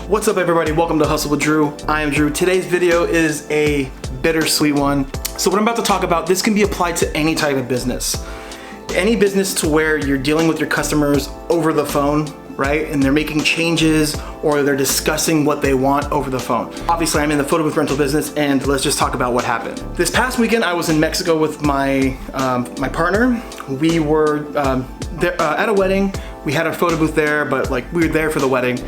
What's up everybody, welcome to Hustle with Drew. I am Drew. Today's video is a bittersweet one. So what I'm about to talk about, this can be applied to any type of business. Any business to where you're dealing with your customers over the phone, right? And they're making changes or they're discussing what they want over the phone. Obviously I'm in the photo booth rental business, and let's just talk about what happened. This past weekend I was in Mexico with my partner. We were there, at a wedding. We had a photo booth there, but like we were there for the wedding.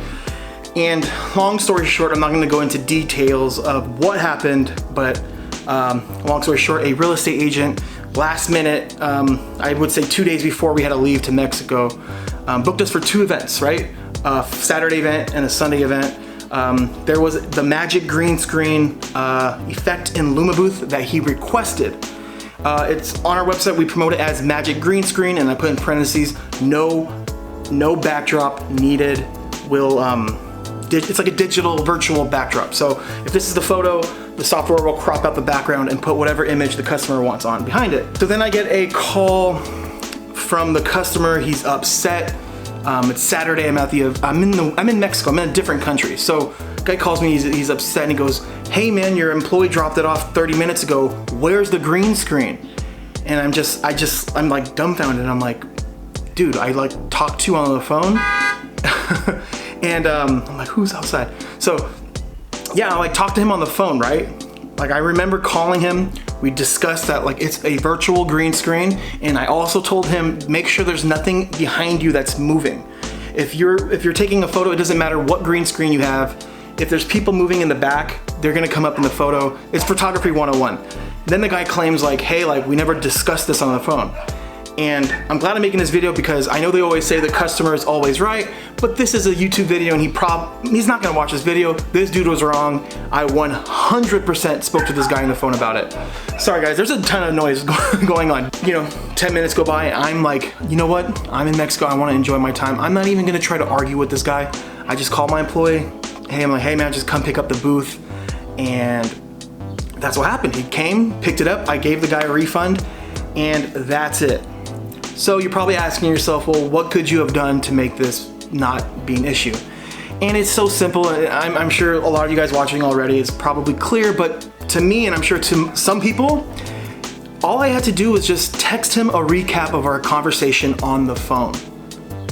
And long story short, I'm not gonna go into details of what happened, but long story short, a real estate agent, last minute, I would say 2 days before we had to leave to Mexico, booked us for two events, right? A Saturday event and a Sunday event. There was the magic green screen effect in Luma booth that he requested. It's on our website, we promote it as magic green screen, and I put in parentheses, no backdrop needed. It's like a digital virtual backdrop. So if this is the photo, the software will crop out the background and put whatever image the customer wants on behind it. So then I get a call from the customer. He's upset. It's Saturday. I'm in Mexico. I'm in a different country. So guy calls me. He's upset and he goes, "Hey man, your employee dropped it off 30 minutes ago. Where's the green screen?" And I'm like dumbfounded. I'm like, dude, I like talked to you on the phone. And I'm like, who's outside? So yeah, I like talked to him on the phone, right? Like I remember calling him, we discussed that like it's a virtual green screen, and I also told him, make sure there's nothing behind you that's moving. If you're taking a photo, it doesn't matter what green screen you have. If there's people moving in the back, they're gonna come up in the photo. It's photography 101. Then the guy claims like, hey, like we never discussed this on the phone. And I'm glad I'm making this video because I know they always say the customer is always right, but this is a YouTube video and he's not gonna watch this video. This dude was wrong. I 100% spoke to this guy on the phone about it. Sorry guys, there's a ton of noise going on. 10 minutes go by and I'm like, you know what? I'm in Mexico, I wanna enjoy my time. I'm not even gonna try to argue with this guy. I just called my employee. Hey, I'm like, hey man, just come pick up the booth. And that's what happened. He came, picked it up, I gave the guy a refund, and that's it. So you're probably asking yourself, well, what could you have done to make this not be an issue? And it's so simple. I'm sure a lot of you guys watching already is probably clear, but to me, and I'm sure to some people, all I had to do was just text him a recap of our conversation on the phone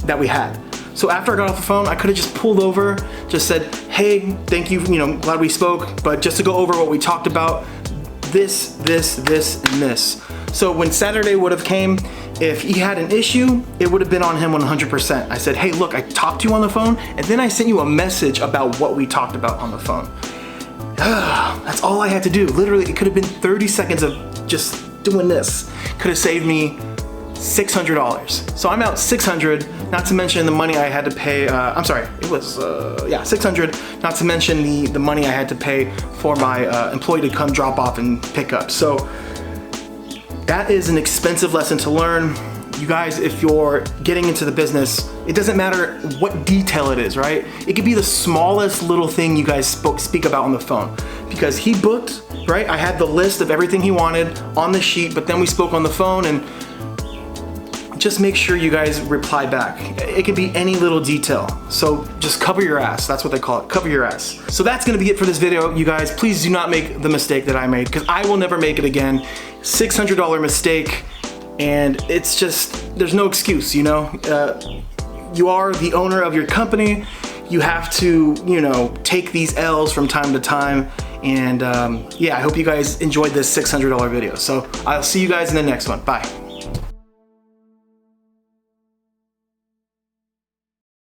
that we had. So after I got off the phone, I could have just pulled over, just said, hey, thank you, glad we spoke, but just to go over what we talked about, this, and this. So when Saturday would have came, if he had an issue, it would have been on him 100%. I said, hey, look, I talked to you on the phone, and then I sent you a message about what we talked about on the phone. That's all I had to do. Literally, it could have been 30 seconds of just doing this. Could have saved me $600. So I'm out $600, not to mention the money I had to pay. I'm sorry, it was, $600, not to mention the money I had to pay for my employee to come drop off and pick up. So that is an expensive lesson to learn. You guys, if you're getting into the business, it doesn't matter what detail it is, right? It could be the smallest little thing you guys speak about on the phone. Because he booked, right? I had the list of everything he wanted on the sheet, but then we spoke on the phone, and just make sure you guys reply back. It could be any little detail. So just cover your ass. That's what they call it, cover your ass. So that's gonna be it for this video, you guys. Please do not make the mistake that I made, because I will never make it again. $600 mistake, and it's just, there's no excuse, you are the owner of your company. You have to, take these L's from time to time. And yeah, I hope you guys enjoyed this $600 video. So I'll see you guys in the next one. Bye.